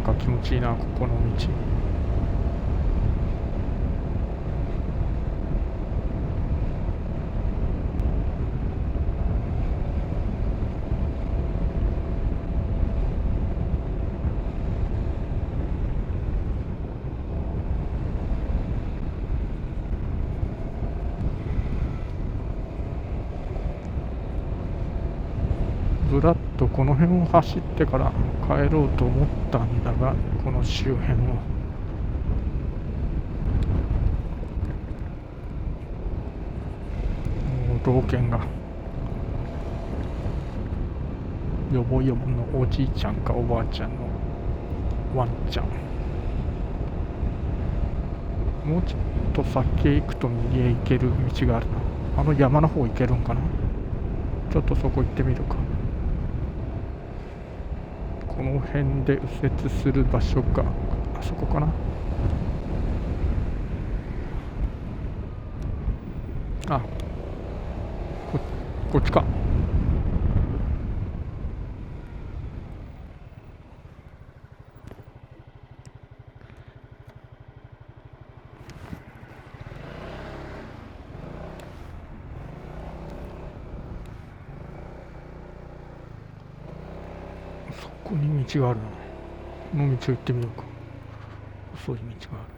なんか気持ちいいな、ここの道。ぶらっとこの辺を走ってから帰ろうと思ったんだが、この周辺を老犬がよぼよぼのおじいちゃんかおばあちゃんのワンちゃん。もうちょっと先へ行くと右へ行ける道があるな。あの山の方行けるんかな。ちょっとそこ行ってみるか。この辺で右折する場所があそこかな。あ、こっちか。そこに道があるな。この道を行ってみようか。細い道がある。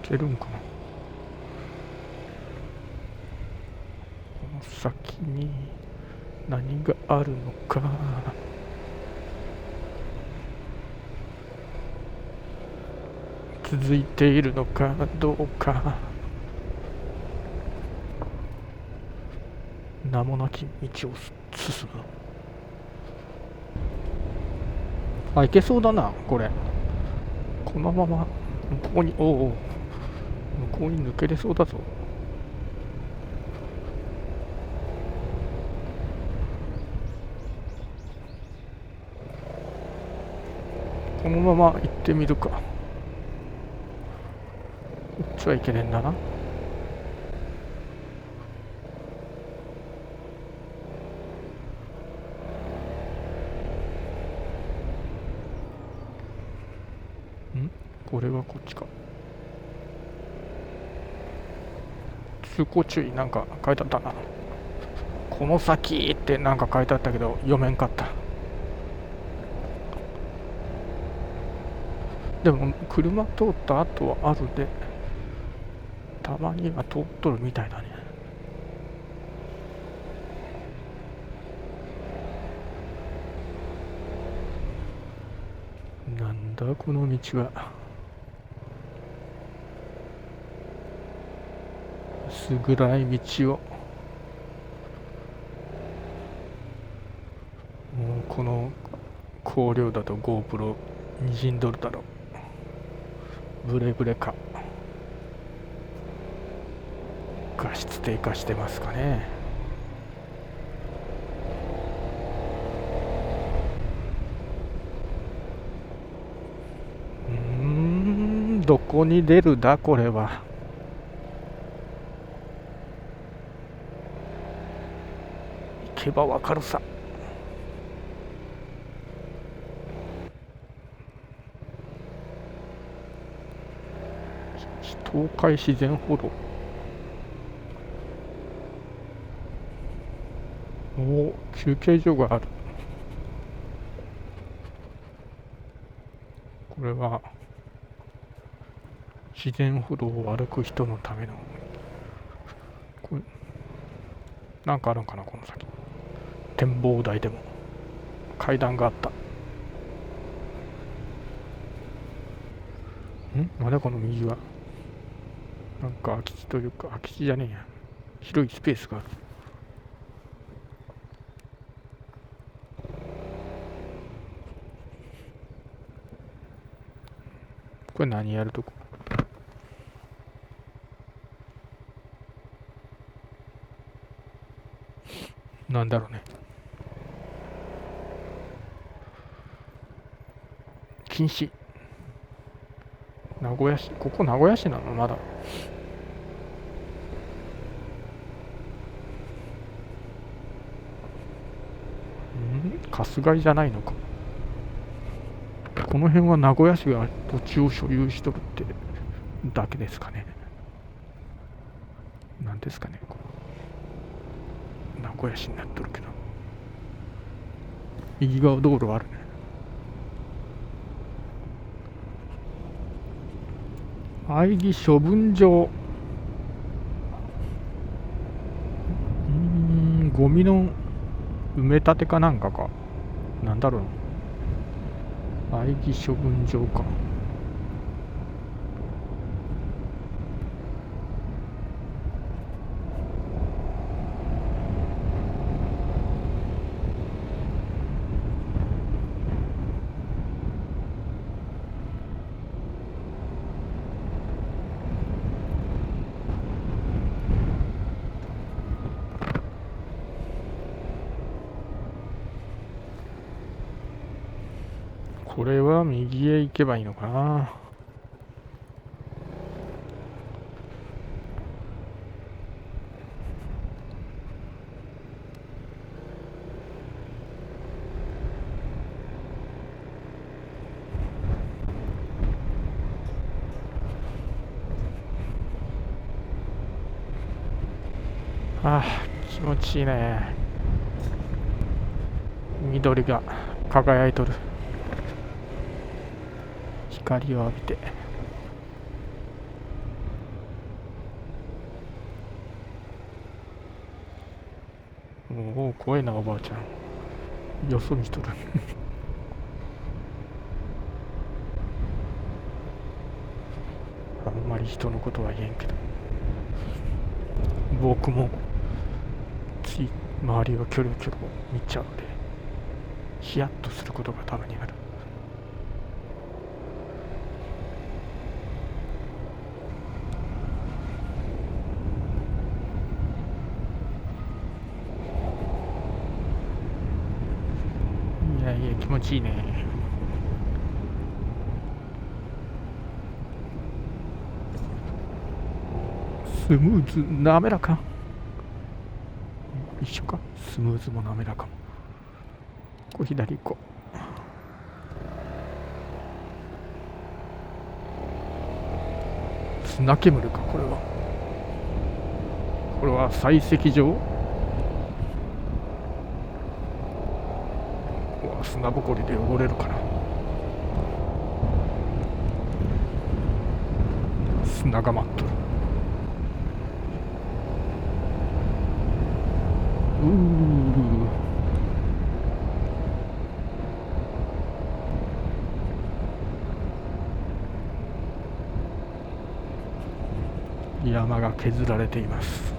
行けるんかな。この先に何があるのか。続いているのかどうか。名もなき道を進む。あ、行けそうだな、これ。このまま向こうに、向こうに抜けれそうだぞ。このまま行ってみるか。こっちは行けねえんだな。これはこっちか。通行注意なんか書いてあったな。この先ってなんか書いてあったけど読めんかった。でも車通った後はあるで、たまには通っとるみたいだね。なんだこの道は。薄暗い道を、もうこの光量だと GoPro にじんどるだろう。ブレブレか。画質低下してますかね。どこに出るだこれは。行けばわかるさ。東海自然歩道。休憩所がある。これは自然歩道を歩く人のための、これなんかあるんかな、この先。展望台でも階段があった。まだこの右はなんか空き地というか、空き地じゃねえや、広いスペースがある。これ何やるとこ。なんだろうね。禁止。名古屋市、ここ名古屋市なのまだ。春日井じゃないのか。この辺は名古屋市が土地を所有しとるってだけですかね。なんですかね、名古屋市になっとるけど、右側道路あるね。愛義処分場。ゴミの埋め立てかなんかか。なんだろう。愛義処分場か。これは右へ行けばいいのかな。ああ、気持ちいいね。緑が輝いとる。光を浴びて。おお、怖いなおばあちゃん。よそ見しとる。あんまり人のことは言えんけど、僕もつい周りをキョロキョロ見ちゃうので、ヒヤッとすることがたまにある。いやいや、気持ちいいね。スムーズ、滑らか。一緒か。スムーズも滑らかも。ここ左行こう。砂煙か、これは。これは採石場。砂ぼこりで汚れるかな。砂が舞っとる。山が削られています。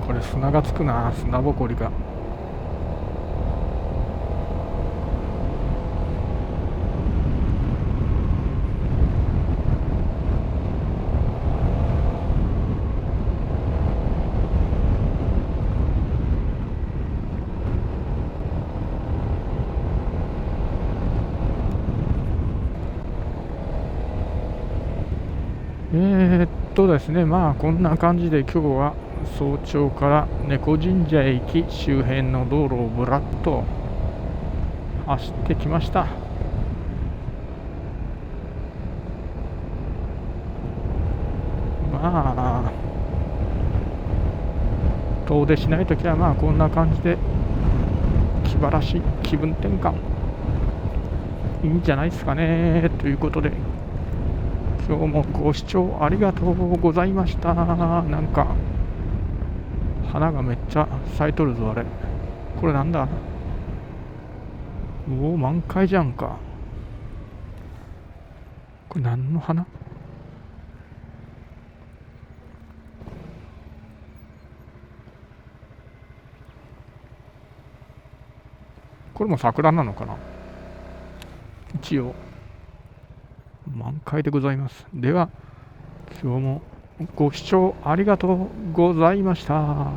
これ砂がつくな、砂ぼこりが。ですね、まあこんな感じで今日は早朝から猫神社駅周辺の道路をぶらっと走ってきました。まあ遠出しないときはまあこんな感じで気晴らし気分転換いいんじゃないですかね。ということで今日もご視聴ありがとうございました。なんか花がめっちゃ咲いとるぞ。あれこれなんだ。おお満開じゃんか。これ何の花。これも桜なのかな。一応満開でございます。では今日もご視聴ありがとうございました。